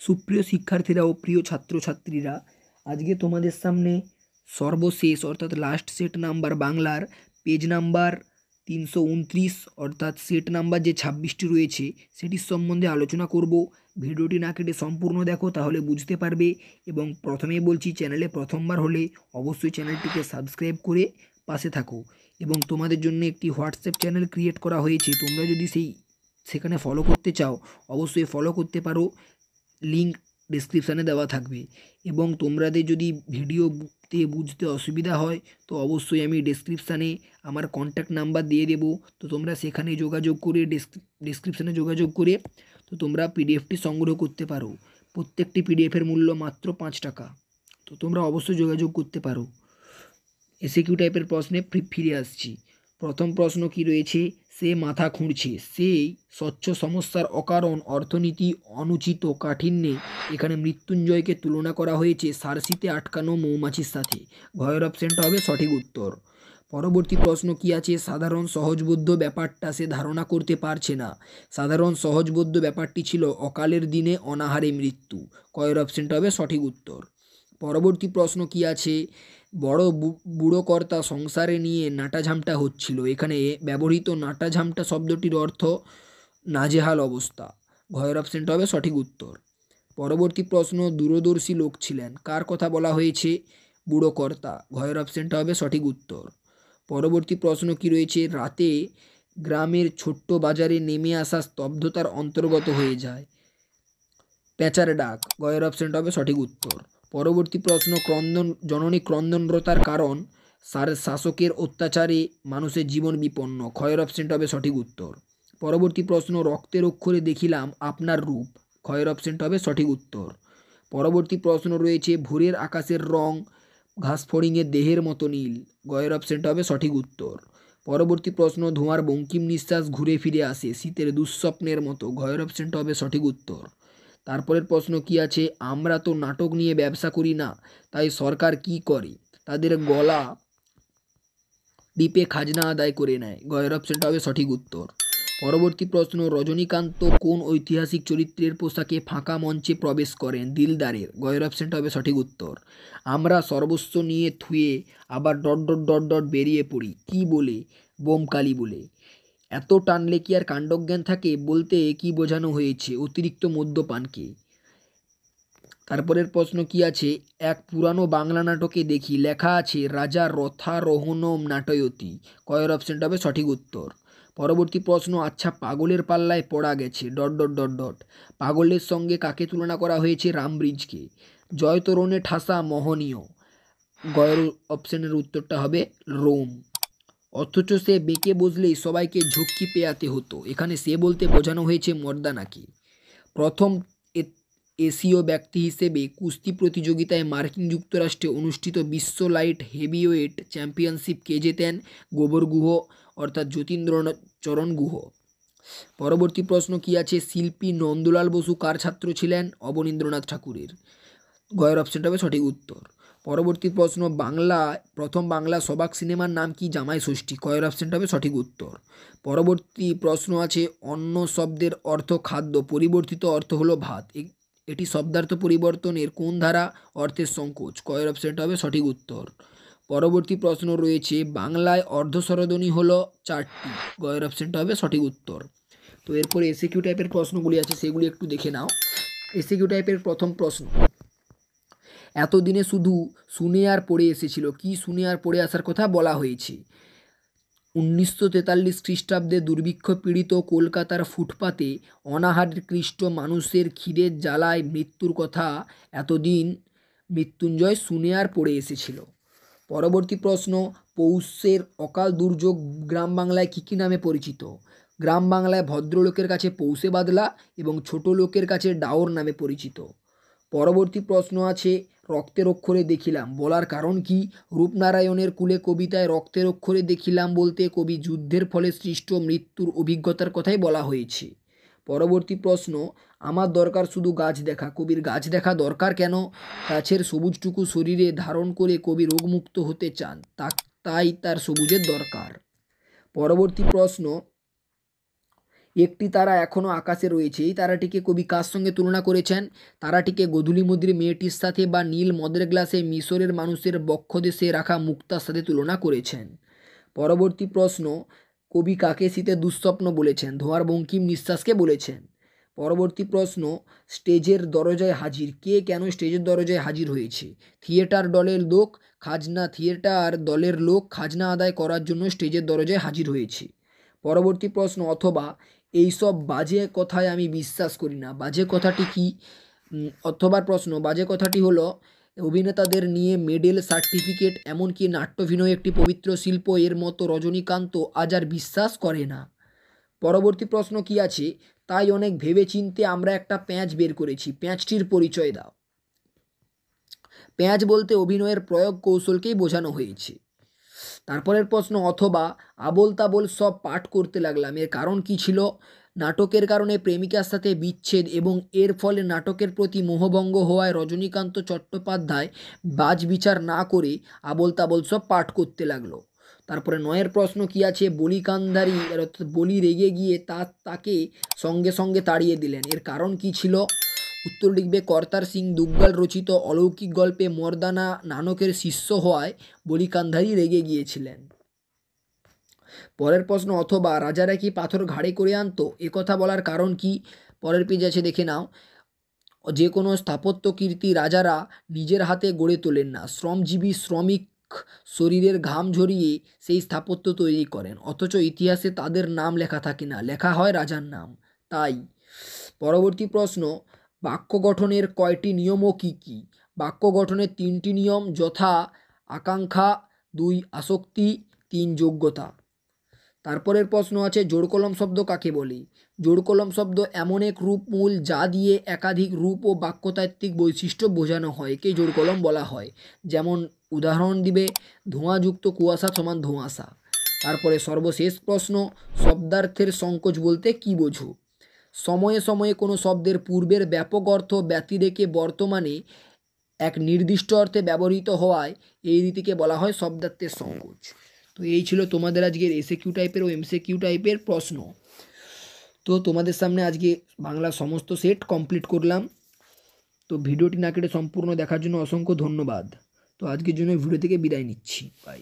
সুপ্রিয় শিক্ষার্থীরা ও প্রিয় ছাত্রছাত্রীরা, আজকে তোমাদের সামনে সর্বশেষ অর্থাৎ লাস্ট সেট নাম্বার বাংলার পেজ নাম্বার 329 অর্থাৎ সেট নাম্বার যে 26টি রয়েছে সেটির সম্বন্ধে আলোচনা করব। ভিডিওটি না কেটে সম্পূর্ণ দেখো, তাহলে বুঝতে পারবে। এবং প্রথমেই বলছি, চ্যানেলে প্রথমবার হলে অবশ্যই চ্যানেলটিকে সাবস্ক্রাইব করে পাশে থাকো। এবং তোমাদের জন্য একটি হোয়াটসঅ্যাপ চ্যানেল ক্রিয়েট করা হয়েছে, তোমরা যদি সেখানে ফলো করতে চাও অবশ্যই ফলো করতে পারো, লিঙ্ক ডিসক্রিপশানে দেওয়া থাকবে। এবং তোমাদের যদি ভিডিওতে বুঝতে অসুবিধা হয় তো অবশ্যই আমি ডিসক্রিপশানে আমার কন্ট্যাক্ট নাম্বার দিয়ে দেবো, তো তোমরা সেখানে যোগাযোগ করে ডিসক্রিপশানে যোগাযোগ করে তো তোমরা পিডিএফটি সংগ্রহ করতে পারো। প্রত্যেকটি পিডিএফের মূল্য মাত্র 5 টাকা, তো তোমরা অবশ্যই যোগাযোগ করতে পারো। এসিকিউ টাইপের প্রশ্নে ফিরে আসছি। প্রথম প্রশ্ন কি রয়েছে? সে মাথা খুঁড়ছে, সেই স্বচ্ছ সমস্যার অকারণ অর্থনীতি অনুচিত কাঠিন্যে। এখানে মৃত্যুঞ্জয়কে তুলনা করা হয়েছে সারসিতে আটকানো মৌমাছির সাথে। ঘয়ের অপশনটা হবে সঠিক উত্তর। পরবর্তী প্রশ্ন কি আছে? সাধারণ সহজবোধ্য ব্যাপারটা সে ধারণা করতে পারছে না। সাধারণ সহজবোধ্য ব্যাপারটি ছিল অকালের দিনে অনাহারে মৃত্যু। কয়ের অপশনটা হবে সঠিক উত্তর। পরবর্তী প্রশ্ন কি আছে? বড় বুড়ো কর্তা সংসারে নিয়ে নাটাঝামটা হচ্ছিল। এখানে ব্যবহৃত নাটাঝামটা শব্দটির অর্থ নাজেহাল অবস্থা। ঘয়ের অপশনটা হবে সঠিক উত্তর। পরবর্তী প্রশ্ন, দূরদর্শী লোক ছিলেন, কার কথা বলা হয়েছে? বুড়ো কর্তা। ঘয়ের অপশনটা হবে সঠিক উত্তর। পরবর্তী প্রশ্ন কি রয়েছে? রাতে গ্রামের ছোট্ট বাজারে নেমে আসা স্তব্ধতার অন্তর্গত হয়ে যায়। পেঁচার ডাক। গয়ের অপশনটা হবে সঠিক উত্তর। পরবর্তী প্রশ্ন, জননী ক্রন্দনরতার কারণ শাসকের অত্যাচারে মানুষের জীবন বিপন্ন। ক্ষয়ের অপশনটা হবে সঠিক উত্তর। পরবর্তী প্রশ্ন, রক্তের অক্ষরে দেখিলাম আপনার রূপ। ক্ষয়ের অপশনটা হবে সঠিক উত্তর। পরবর্তী প্রশ্ন রয়েছে, ভোরের আকাশের রং ঘাসফড়িংয়ের দেহের মতো নীল। গয়ের অপশনটা হবে সঠিক উত্তর। পরবর্তী প্রশ্ন, ধোঁয়ার বঙ্কিম নিঃশ্বাস ঘুরে ফিরে আসে শীতের দুঃস্বপ্নের মতো। ঘয়ের অপশনটা হবে সঠিক উত্তর। তারপরের প্রশ্ন কি আছে? আমরা তো নাটক নিয়ে ব্যবসা করি না, তাই সরকার কি করে? তাদের গলা ডিপে খাজনা আদায় করে নেয়। গয়ের অপশনটা হবে সঠিক উত্তর। পরবর্তী প্রশ্ন, রজনীকান্ত কোন ঐতিহাসিক চরিত্রের পোশাকে ফাঁকা মঞ্চে প্রবেশ করেন? দিলদারের। গয়ের অপশনটা হবে সঠিক উত্তর। আমরা সর্বস্ব নিয়ে থুয়ে আবার ডট ডট ডট ডট বেরিয়ে পড়ি, কি বলে? বোমকালি বলে। এত টানলে কি আর কাণ্ডজ্ঞান থাকে বলতে কি বোঝানো হয়েছে? অতিরিক্ত মদ্যপানকে। তারপরের প্রশ্ন কি আছে? এক পুরানো বাংলা নাটকে দেখি লেখা আছে রাজা রথারোহণম নাটয়তি। কয়ের অপশনটা হবে সঠিক উত্তর। পরবর্তী প্রশ্ন, আচ্ছা পাগলের পাল্লায় পড়া গেছে ডট ডট ডট ডট। পাগলের সঙ্গে কাকে তুলনা করা হয়েছে? রামব্রিজকে। জয়তরণে ঠাসা মোহনীয়। গয়ের অপশনের উত্তরটা হবে রোম। অথচ সে বেঁকে বসলেই সবাইকে ঝক্কি পেয়াতে হতো। এখানে সে বলতে বোঝানো হয়েছে মর্দানাকে। প্রথম এশীয় ব্যক্তি হিসেবে কুস্তি প্রতিযোগিতায় মার্কিন যুক্তরাষ্ট্রে অনুষ্ঠিত বিশ্ব লাইট হেভিওয়েট চ্যাম্পিয়নশিপ কে জেতেন? গোবর গুহ অর্থাৎ যতীন্দ্রচরণ গুহ। পরবর্তী প্রশ্ন কি আছে? শিল্পী নন্দলাল বসু কার ছাত্র ছিলেন? অবনীন্দ্রনাথ ঠাকুরের। গয়ের অপশনটা হবে সঠিক উত্তর। পরবর্তী প্রশ্ন, প্রথম বাংলা সবাক সিনেমার নাম কি? জামাই ষষ্ঠী। কয়ের অপশনটা হবে সঠিক উত্তর। পরবর্তী প্রশ্ন আছে, অন্ন শব্দের অর্থ খাদ্য, পরিবর্তিত অর্থ হলো ভাত। এটি শব্দার্থ পরিবর্তনের কোন ধারা? অর্থের সংকোচ। কয়ের অপশনটা হবে সঠিক উত্তর। পরবর্তী প্রশ্ন রয়েছে, বাংলায় অর্ধস্বরধ্বনি হলো 4টি। গয়ের অপশনটা হবে সঠিক উত্তর। তো এরপরে এসিকিউ টাইপের প্রশ্নগুলি আছে, সেগুলি একটু দেখে নাও। এসিকিউ টাইপের প্রথম প্রশ্ন, এতদিনে শুধু শুনে আর পড়ে এসেছিল, কি শুনে আর পড়ে আসার কথা বলা হয়েছে? 1943 খ্রিস্টাব্দে দুর্ভিক্ষ পীড়িত কলকাতার ফুটপাতে অনাহারের ক্লিষ্ট মানুষের খিদের জ্বালায় মৃত্যুর কথা এতদিন মৃত্যুঞ্জয় শুনে আর পড়ে এসেছিল। পরবর্তী প্রশ্ন, পৌষের অকাল দুর্যোগ গ্রাম বাংলায় কী কী নামে পরিচিত? গ্রাম বাংলায় ভদ্রলোকের কাছে পৌষে বাদলা এবং ছোট লোকের কাছে ডাওর নামে পরিচিত। পরবর্তী প্রশ্ন আছে, রক্তের অক্ষরে দেখিলাম বলার কারণ কি? রূপনারায়ণের কুলে কবিতায় রক্তের অক্ষরে দেখিলাম বলতে কবি যুদ্ধের ফলে সৃষ্ট মৃত্যুর অভিজ্ঞতার কথাই বলা হয়েছে। পরবর্তী প্রশ্ন, আমার দরকার শুধু গাছ দেখা, কবির গাছ দেখা দরকার কেন? গাছের সবুজটুকু শরীরে ধারণ করে কবি রোগমুক্ত হতে চান, তাই তার সবুজের দরকার। পরবর্তী প্রশ্ন, একটি তারা এখনও আকাশে রয়েছে। এই তারাটিকে কবি কার সঙ্গে তুলনা করেছেন? তারাটিকে গোধূলি মন্দিরে মেয়েটির সাথে বা নীল মদের গ্লাসে মিশরের মানুষের বক্ষদেশে রাখা মুক্তার সাথে তুলনা করেছেন। পরবর্তী প্রশ্ন, কবি কাকে শীতের দুঃস্বপ্ন বলেছেন? ধোঁয়ার বঙ্কিম নিঃশ্বাসকে বলেছেন। পরবর্তী প্রশ্ন, স্টেজের দরজায় হাজির, কে কেন স্টেজের দরজায় হাজির হয়েছে? থিয়েটার দলের লোক খাজনা আদায় করার জন্য স্টেজের দরজায় হাজির হয়েছে। পরবর্তী প্রশ্ন, অথবা এইসব বাজে কথায় আমি বিশ্বাস করি না, বাজে কথাটি কি? অথবার প্রশ্ন, বাজে কথাটি হলো অভিনেতাদের নিয়ে মেডেল, সার্টিফিকেট, এমনকি নাট্যাভিনয় একটি পবিত্র শিল্প, এর মতো রজনীকান্ত আজ আর বিশ্বাস করে না। পরবর্তী প্রশ্ন কি আছে? তাই অনেক ভেবেচিন্তে আমরা একটা প্যাঁচ বের করেছি, প্যাঁচটির পরিচয় দাও। প্যাঁচ বলতে অভিনয়ের প্রয়োগ কৌশলকেই বোঝানো হয়েছে। তারপরের প্রশ্ন, অথবা আবোল তাবোল সব পাঠ করতে লাগলাম, এর কারণ কি ছিল? নাটকের কারণে প্রেমিকার সাথে বিচ্ছেদ এবং এর ফলে নাটকের প্রতি মোহভঙ্গ হওয়ায় রজনীকান্ত চট্টোপাধ্যায় বাজ বিচার না করে আবোল তাবোল সব পাঠ করতে লাগলো। তারপরে 9 প্রশ্ন কি আছে? বলি কান্ধারি অর্থাৎ বলি রেগে গিয়ে তাকে সঙ্গে সঙ্গে তাড়িয়ে দিলেন, এর কারণ কি ছিল? উত্তর লিখবে কর্তার সিং দুগ্গল রচিত অলৌকিক গল্পে মর্দানা নানকের শিষ্য হওয়ায় বলি কান্ধারি রেগে গিয়েছিলেন। পরের প্রশ্ন, অথবা রাজারা কি পাথর ঘাড়ে করে আনতো, একথা বলার কারণ কি? পরের পেজ আছে, দেখে নাও। যে কোনো স্থাপত্য কীর্তি রাজারা নিজের হাতে গড়ে তোলেন না, শ্রমজীবী শ্রমিক শরীরের ঘাম ঝরিয়ে সেই স্থাপত্য তৈরি করেন, অথচ ইতিহাসে তাদের নাম লেখা থাকে না, লেখা হয় রাজার নাম। তাই। পরবর্তী প্রশ্ন, বাক্য গঠনের কয়টি নিয়ম ও কী কী? বাক্য গঠনের 3টি নিয়ম, যথা আকাঙ্ক্ষা, 2 আসক্তি, 3 যোগ্যতা। তারপরের প্রশ্ন আছে, জোড়কলম শব্দ কাকে বলে? জোড়কলম শব্দ এমন এক রূপমূল যা দিয়ে একাধিক রূপ ও বাক্যতাত্ত্বিক বৈশিষ্ট্য বোঝানো হয়, একে জোড়কলম বলা হয়। যেমন উদাহরণ দিবে, ধোঁয়াযুক্ত কুয়াশা সমান ধোঁয়াশা। তারপরে সর্বশেষ প্রশ্ন, শব্দার্থের সংকোচ বলতে কি বোঝো? সময়ে সময়ে কোনো শব্দের পূর্বের ব্যাপক অর্থ ব্যতি রেখে বর্তমানে এক নির্দিষ্ট অর্থে ব্যবহৃত হওয়ায় এই রীতিকে বলা হয় শব্দার্থের সংকোচ। তো এই ছিল তোমাদের আজকের এসএকিউ টাইপের ও এমসিকিউ টাইপের প্রশ্ন। তো তোমাদের সামনে আজকে বাংলা সমস্ত সেট কমপ্লিট করলাম। তো ভিডিওটি না কেটে সম্পূর্ণ দেখার জন্য অসংখ্য ধন্যবাদ। তো আজকের জন্য ভিডিও থেকে বিদায় নিচ্ছি, বাই।